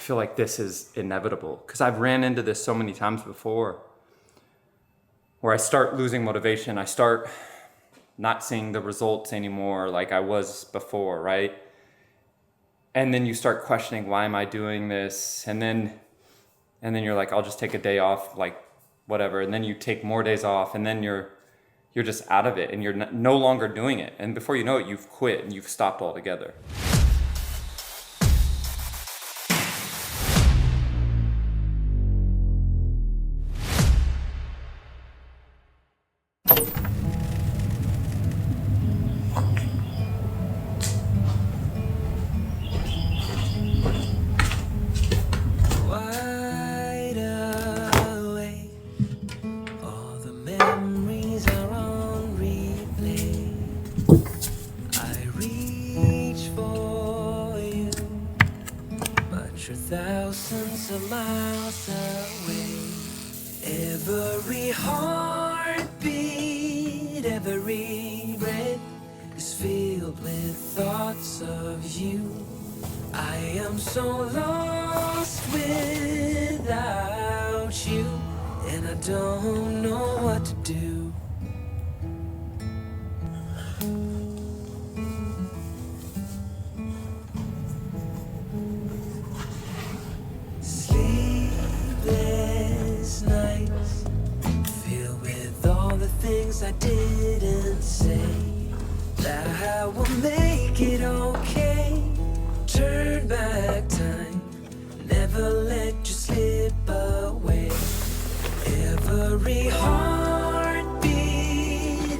feel like this is inevitable, because I've ran into this so many times before, where I start losing motivation. I start not seeing the results anymore like I was before, right? And then you start questioning, why am I doing this? And then you're like, I'll just take a day off, like whatever. And then you take more days off, and then you're just out of it, and you're no longer doing it. And before you know it, you've quit and you've stopped altogether. Thousands of miles away, every heartbeat, every breath is filled with thoughts of you. I am so lost without you, and I don't know what to do. Sleepless nights, filled with all the things I didn't say, that I will make it okay. Turn back time, never let you slip away. Every heartbeat,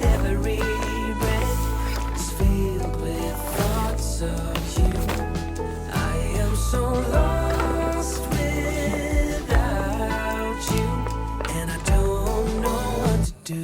every breath is filled with thoughts of you. I am so lost without you, and I don't know what to do.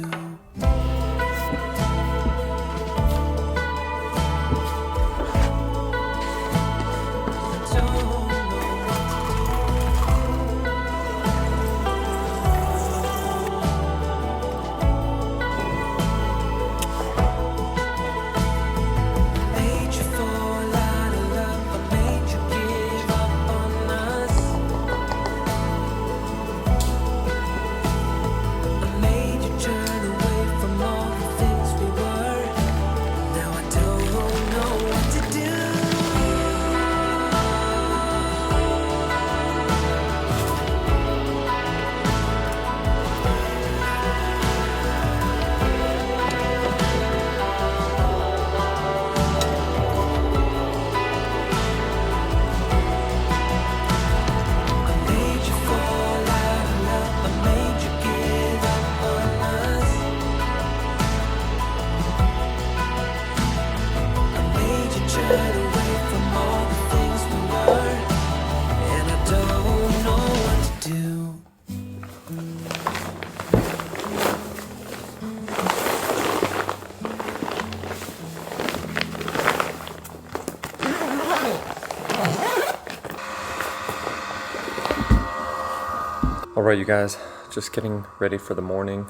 Alright, you guys, just getting ready for the morning.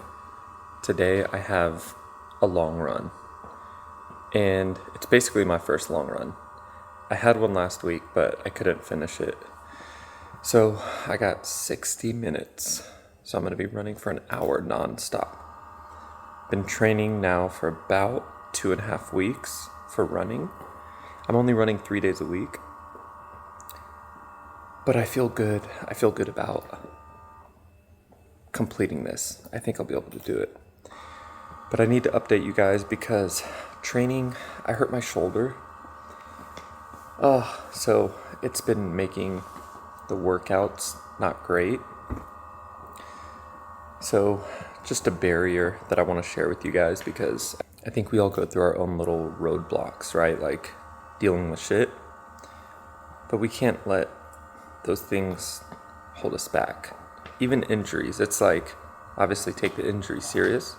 Today I have a long run, and it's basically my first long run. I had one last week, but I couldn't finish it. So I got 60 minutes, so I'm going to be running for an hour non-stop. Been training now for about 2.5 weeks for running. I'm only running 3 days a week, but I feel good. I feel good about completing this. I think I'll be able to do it. But I need to update you guys because training, I hurt my shoulder. So it's been making the workouts not great. So just a barrier that I want to share with you guys, because I think we all go through our own little roadblocks, right? Like dealing with shit. But we can't let those things hold us back. Even injuries, it's like, obviously take the injury serious,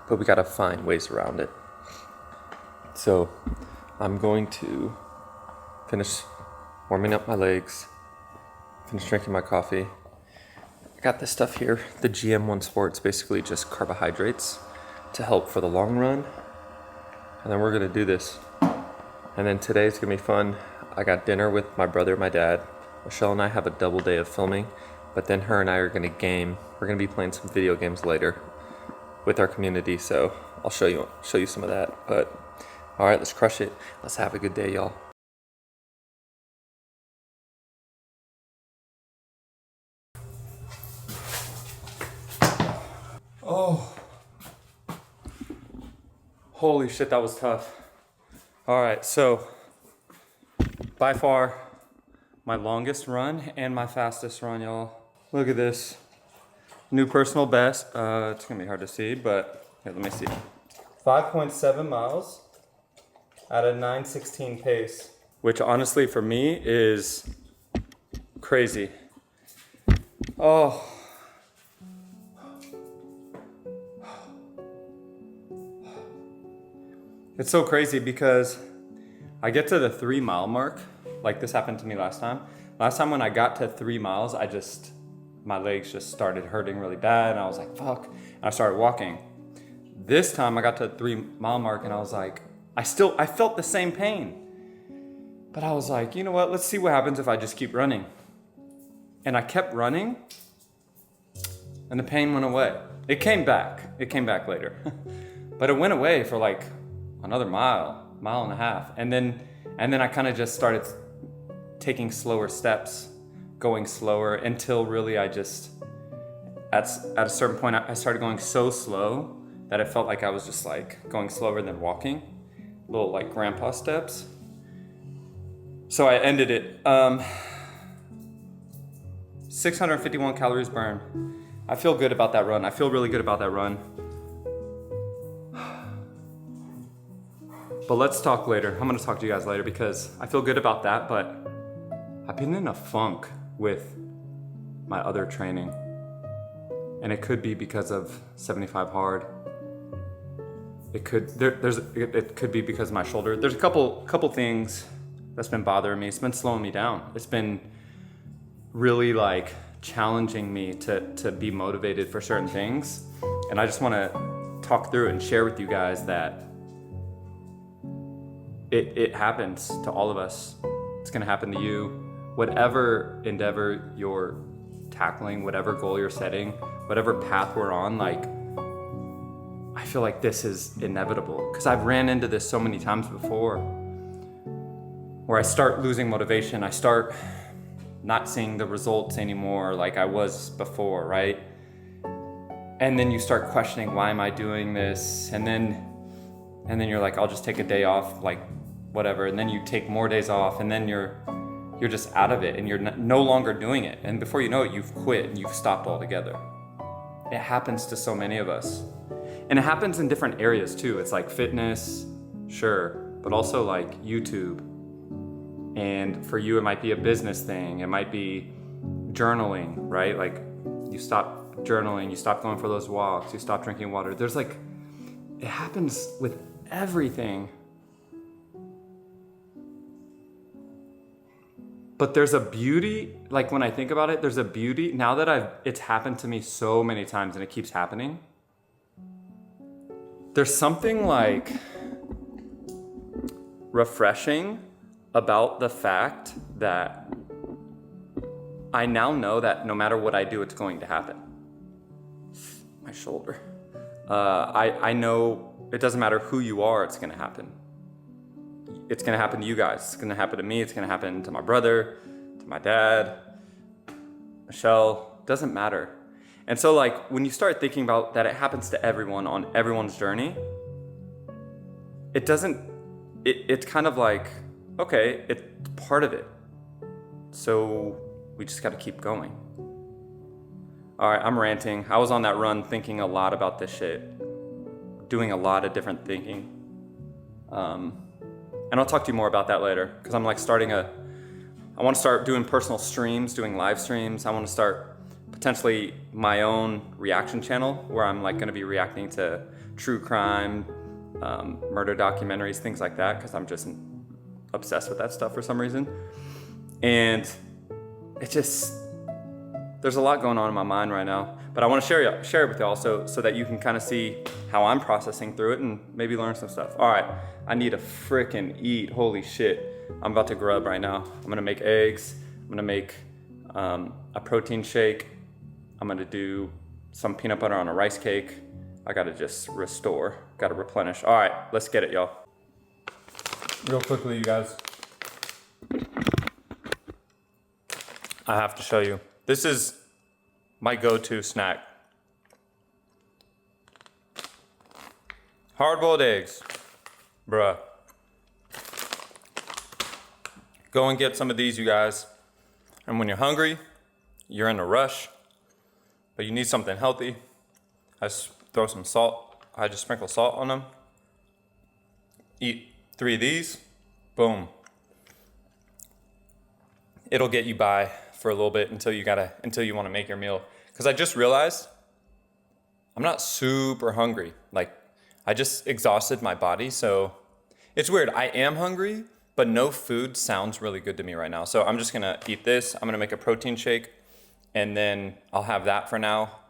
but we gotta find ways around it. So I'm going to finish warming up my legs, finish drinking my coffee. I got this stuff here, the GM1 Sports, basically just carbohydrates to help for the long run. And then we're gonna do this. And then today's gonna be fun. I got dinner with my brother and my dad. Michelle and I have a double day of filming, but then her and I are gonna game. We're gonna be playing some video games later with our community, so I'll show you some of that. But all right, let's crush it. Let's have a good day, y'all. Oh, holy shit, that was tough. All right, so by far my longest run and my fastest run, y'all. Look at this. New personal best. It's gonna be hard to see, but here, let me see. 5.7 miles at a 9:16 pace, which honestly for me is crazy. Oh. It's so crazy because I get to the 3 mile mark, like this happened to me last time. Last time when I got to 3 miles, my legs just started hurting really bad and I was like, fuck, and I started walking. This time I got to the 3 mile mark and I was like, I felt the same pain. But I was like, you know what, let's see what happens if I just keep running. And I kept running and the pain went away. It came back later. But it went away for like another mile and a half. And then I kind of just started taking slower steps, going slower until really I just, at a certain point, I started going so slow that it felt like I was just like going slower than walking, little like grandpa steps. So I ended it. 651 calories burned. I feel good about that run. I feel really good about that run. But let's talk later. I'm gonna talk to you guys later because I feel good about that, but I've been in a funk with my other training. And it could be because of 75 hard. It could be because of my shoulder. There's a couple things that's been bothering me. It's been slowing me down. It's been really like challenging me to be motivated for certain things. And I just wanna talk through it and share with you guys that it happens to all of us. It's gonna happen to you. Whatever endeavor you're tackling, whatever goal you're setting, whatever path we're on, like, I feel like this is inevitable because I've ran into this so many times before where I start losing motivation. I start not seeing the results anymore like I was before, right? And then you start questioning, why am I doing this? And then you're like, I'll just take a day off, like whatever. And then you take more days off and then you're just out of it and you're no longer doing it. And before you know it, you've quit and you've stopped altogether. It happens to so many of us. And it happens in different areas too. It's like fitness, sure, but also like YouTube. And for you, it might be a business thing. It might be journaling, right? Like you stop journaling, you stop going for those walks, you stop drinking water. There's like, it happens with everything. But there's a beauty, like when I think about it, there's a beauty, now that it's happened to me so many times and it keeps happening. There's something like refreshing about the fact that I now know that no matter what I do, it's going to happen. My shoulder. I know it doesn't matter who you are, it's gonna happen. It's gonna happen to you guys. It's gonna happen to me. It's gonna happen to my brother, to my dad, Michelle. Doesn't matter. And so like when you start thinking about that it happens to everyone on everyone's journey, it's kind of like, okay, it's part of it. So we just gotta keep going. All right, I'm ranting. I was on that run thinking a lot about this shit, doing a lot of different thinking. And I'll talk to you more about that later because I'm like I want to start doing personal streams, doing live streams. I want to start potentially my own reaction channel where I'm like going to be reacting to true crime, murder documentaries, things like that, because I'm just obsessed with that stuff for some reason. And there's a lot going on in my mind right now, but I want to share it with y'all so that you can kind of see how I'm processing through it and maybe learn some stuff. All right, I need to frickin' eat. Holy shit. I'm about to grub right now. I'm gonna make eggs. I'm gonna make a protein shake. I'm gonna do some peanut butter on a rice cake. I gotta just restore, gotta replenish. All right, let's get it, y'all. Real quickly, you guys. I have to show you. This is my go-to snack. Hard-boiled eggs, bruh. Go and get some of these, you guys. And when you're hungry, you're in a rush, but you need something healthy. I just throw some salt. I just sprinkle salt on them. Eat 3 of these, boom. It'll get you by for a little bit until you want to make your meal. Because I just realized I'm not super hungry. Like, I just exhausted my body, so it's weird. I am hungry, but no food sounds really good to me right now. So I'm just gonna eat this. I'm gonna make a protein shake, and then I'll have that for now.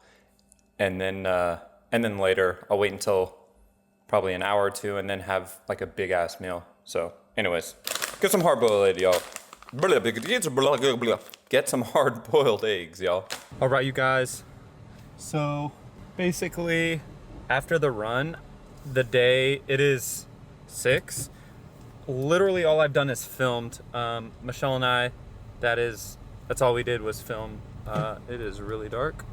And then later, I'll wait until probably an hour or two, and then have like a big ass meal. So, anyways, get some hard-boiled eggs, y'all. Get some hard-boiled eggs, y'all. All right, you guys. So, basically, after the run, the day, it is 6. Literally all I've done is filmed. Michelle and I, that's all we did was film. It is really dark.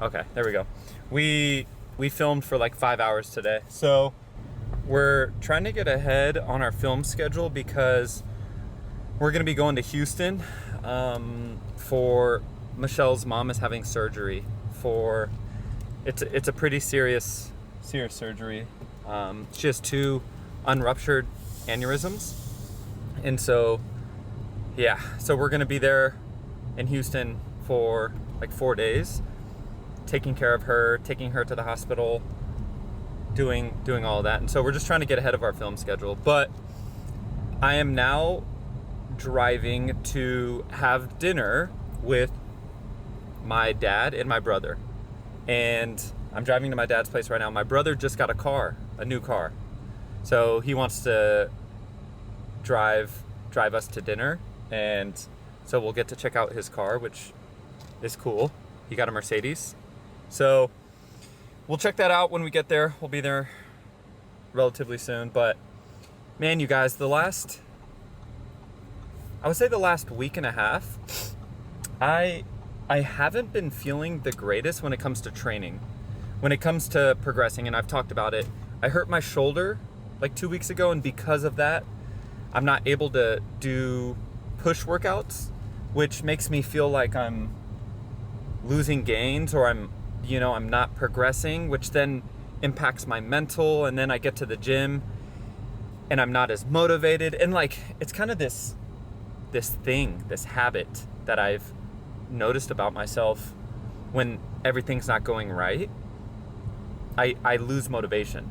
Okay, there we go. We filmed for like 5 hours today. So we're trying to get ahead on our film schedule because we're gonna be going to Houston for Michelle's mom is having surgery for, it's a pretty serious surgery. She has 2 unruptured aneurysms, and so we're gonna be there in Houston for like 4 days, taking care of her, taking her to the hospital, doing all of that. And so we're just trying to get ahead of our film schedule. But I am now driving to have dinner with my dad and my brother, and I'm driving to my dad's place right now. My brother just got a new car. So he wants to drive us to dinner, and so we'll get to check out his car, which is cool. He got a Mercedes. So we'll check that out when we get there. We'll be there relatively soon. But man, you guys, the last week and a half, I haven't been feeling the greatest when it comes to training. When it comes to progressing, and I've talked about it, I hurt my shoulder like 2 weeks ago, and because of that, I'm not able to do push workouts, which makes me feel like I'm losing gains, or I'm not progressing, which then impacts my mental, and then I get to the gym and I'm not as motivated. And like, it's kind of this habit that I've noticed about myself. When everything's not going right, I lose motivation.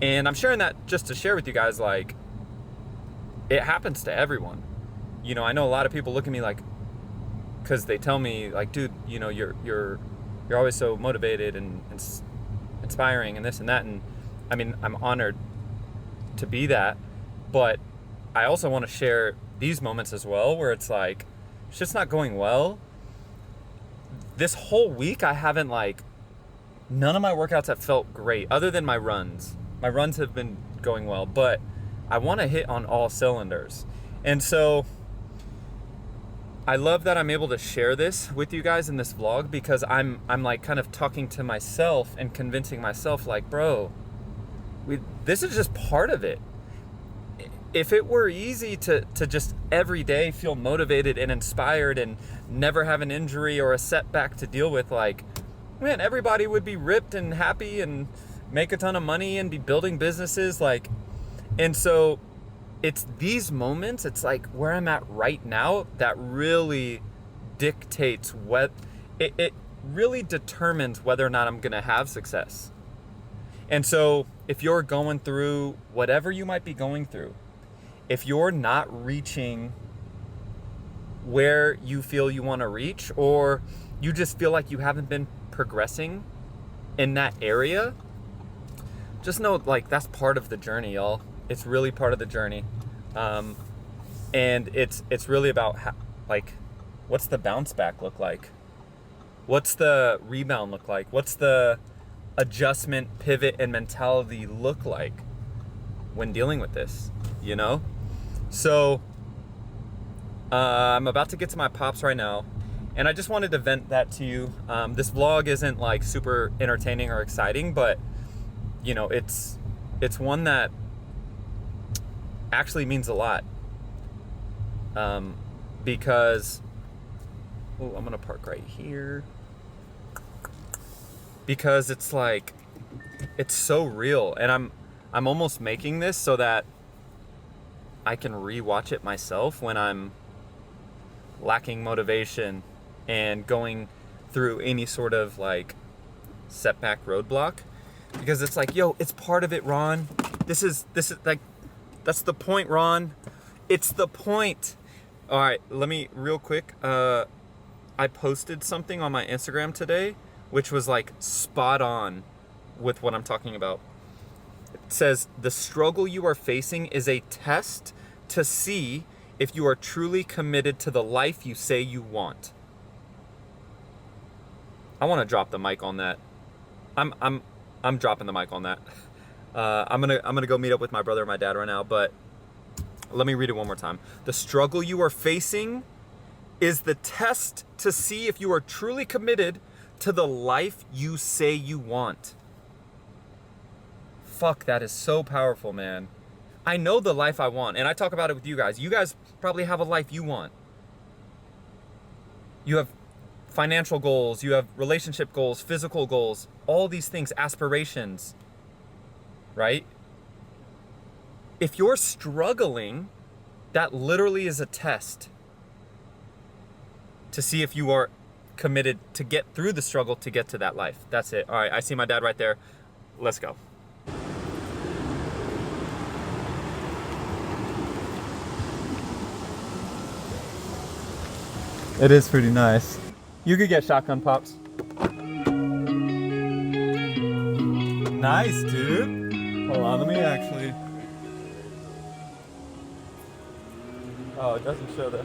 And I'm sharing that just to share with you guys, like, it happens to everyone. I know a lot of people look at me like, because they tell me like, dude, you're always so motivated and inspiring and this and that. And I mean, I'm honored to be that, but I also want to share these moments as well, where it's like, shit's not going well. This whole week, none of my workouts have felt great, other than my runs. My runs have been going well, but I want to hit on all cylinders. And so I love that I'm able to share this with you guys in this vlog, because I'm like kind of talking to myself and convincing myself, like, bro, this is just part of it. If it were easy to just every day feel motivated and inspired and never have an injury or a setback to deal with, like, man, everybody would be ripped and happy and make a ton of money and be building businesses, like. And so it's these moments, it's like where I'm at right now, that really dictates it really determines whether or not I'm gonna have success. And so if you're going through whatever you might be going through, if you're not reaching where you feel you want to reach, or you just feel like you haven't been progressing in that area, just know, like, that's part of the journey, y'all. It's really part of the journey. And it's really about Like, what's the bounce back look like? What's the rebound look like? What's the adjustment, pivot, and mentality look like when dealing with this, you know? So I'm about to get to my pops right now, and I just wanted to vent that to you. This vlog isn't like super entertaining or exciting, but you know, it's one that actually means a lot. Because I'm gonna park right here, because it's like, it's so real, and I'm almost making this so that I can rewatch it myself when I'm lacking motivation and going through any sort of like setback, roadblock, because it's like, yo, it's part of it, Ron. This is like, that's the point, Ron. It's the point. All right, let me real quick. I posted something on my Instagram today, which was like spot on with what I'm talking about. It says, the struggle you are facing is a test to see if you are truly committed to the life you say you want. I want to drop the mic on that. I'm dropping the mic on that. I'm gonna go meet up with my brother and my dad right now, but let me read it one more time. The struggle you are facing is the test to see if you are truly committed to the life you say you want. Fuck, that is so powerful, man. I know the life I want, and I talk about it with you guys. You guys probably have a life you want. You have financial goals, you have relationship goals, physical goals, all these things, aspirations, right? If you're struggling, that literally is a test to see if you are committed to get through the struggle to get to that life. That's it. All right, I see my dad right there. Let's go. It is pretty nice. You could get shotgun pops. Nice, dude. Hold on, let me actually. Oh, it doesn't show that.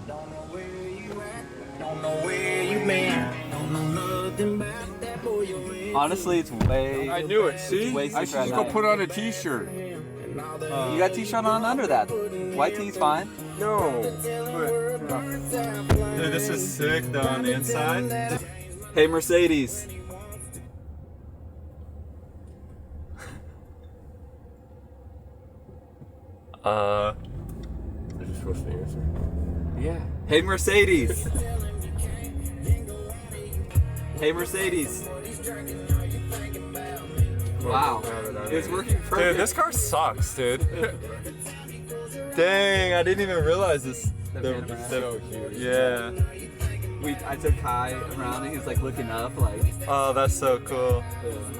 Don't know where you at, don't know where you been, don't know nothing about that boy you're in. Honestly, it's way. I knew it. See, way I should super just go nice. put on a T-shirt. You got t-shirt on under that. White tee's fine. No, Dude, this is sick though on the inside. Hey, Mercedes. Are you supposed to answer? Yeah. Hey, Mercedes. Hey, Mercedes. Wow. It's working perfect. Dude, this car sucks, dude. Dang, I didn't even realize this. So cute. Yeah. I took Kai around and he was like looking up like. Oh, that's so cool.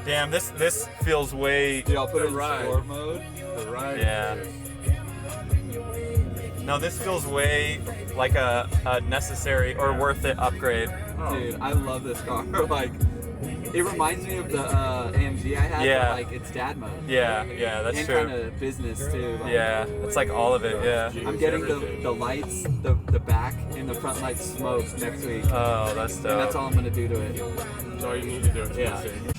Damn, this feels way. Dude, I'll put it in Right. sport mode. The ride. Yeah. No, this feels way like a necessary or worth it upgrade. Dude, I love this car. Like, it reminds me of the AMG I had. Yeah. But, like, it's dad mode. Yeah, that's And true. kind of business too. Like, Yeah, it's like all of it. Yeah. I'm getting the lights, the back, and the front lights smoked next week. Oh, that's dope. And that's all I'm gonna do to it. That's all you need to do. It's Yeah. insane.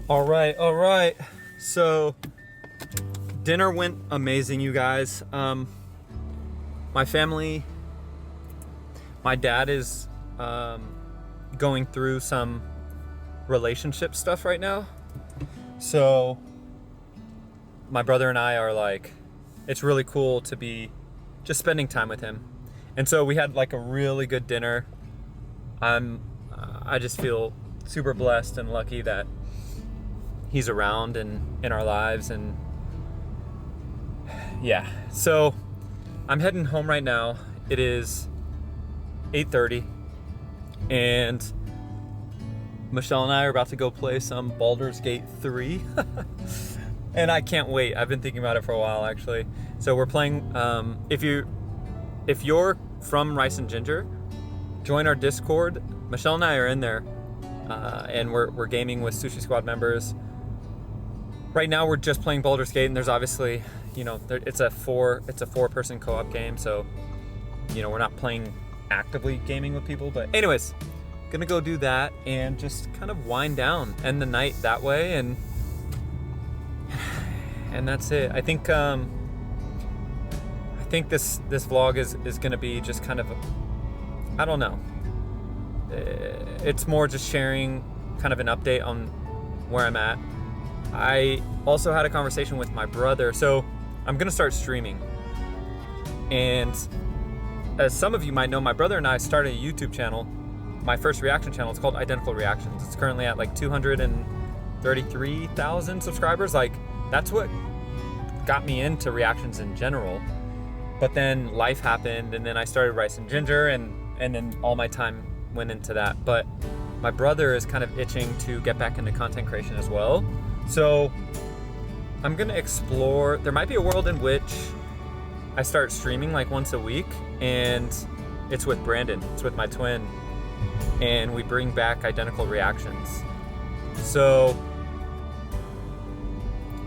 All right. So dinner went amazing, you guys. My family, my dad is going through some relationship stuff right now. So my brother and I are like, it's really cool to be just spending time with him. And so we had like a really good dinner. I just feel super blessed and lucky that he's around and in our lives. And yeah, so I'm heading home right now. It is 8:30 and Michelle and I are about to go play some Baldur's Gate 3 and I can't wait. I've been thinking about it for a while actually. So we're playing, if you're from Rice and Ginger, join our Discord. Michelle and I are in there, and we're gaming with Sushi Squad members. Right now we're just playing Baldur's Gate, and there's obviously, it's a four-person co-op game, so we're not playing actively gaming with people. But anyways, gonna go do that and just kind of wind down, end the night that way, and that's it. I think this vlog is gonna be just kind of, I don't know. It's more just sharing kind of an update on where I'm at. I also had a conversation with my brother, so I'm gonna start streaming. And as some of you might know, my brother and I started a YouTube channel, my first reaction channel. It's called Identical Reactions. It's currently at like 233,000 subscribers. Like, that's what got me into reactions in general. But then life happened, and then I started Rice and Ginger, and then all my time went into that. But my brother is kind of itching to get back into content creation as well. So I'm gonna explore, there might be a world in which I start streaming like once a week, and it's with Brandon, it's with my twin, and we bring back Identical Reactions. So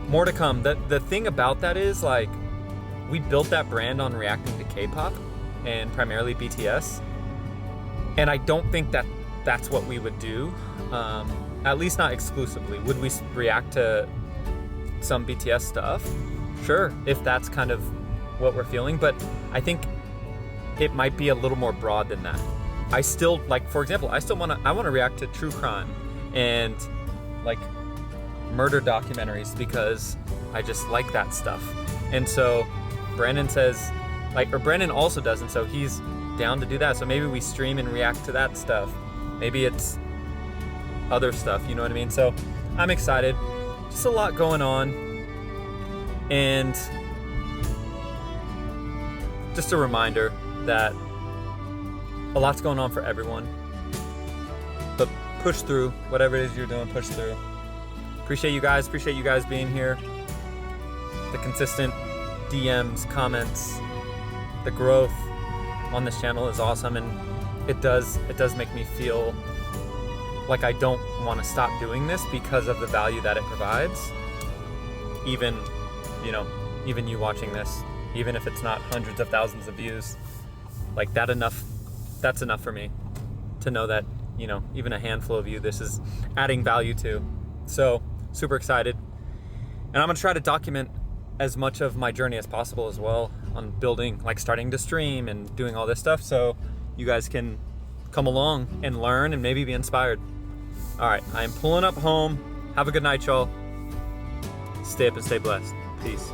more to come. The thing about that is, like, we built that brand on reacting to K-pop and primarily BTS, and I don't think that that's what we would do, at least not exclusively. Would we react to some BTS stuff? Sure, if that's kind of what we're feeling, but I think it might be a little more broad than that. I still, like, for example, I want to react to true crime and like murder documentaries because I just like that stuff. And so Brandon says, like, or Brandon also does, and so he's down to do that. So maybe we stream and react to that stuff. Maybe it's other stuff, you know what I mean? So I'm excited. Just a lot going on. And just a reminder that a lot's going on for everyone. But push through. Whatever it is you're doing, push through. Appreciate you guys being here. The consistent DMs, comments, the growth on this channel is awesome, and it does make me feel like I don't want to stop doing this because of the value that it provides. Even you watching this, even if it's not hundreds of thousands of views, like that's enough for me to know that, even a handful of you, this is adding value to. So super excited. And I'm gonna try to document as much of my journey as possible as well on building, like starting to stream and doing all this stuff, so you guys can come along and learn and maybe be inspired. All right, I am pulling up home. Have a good night, y'all. Stay up and stay blessed. Peace.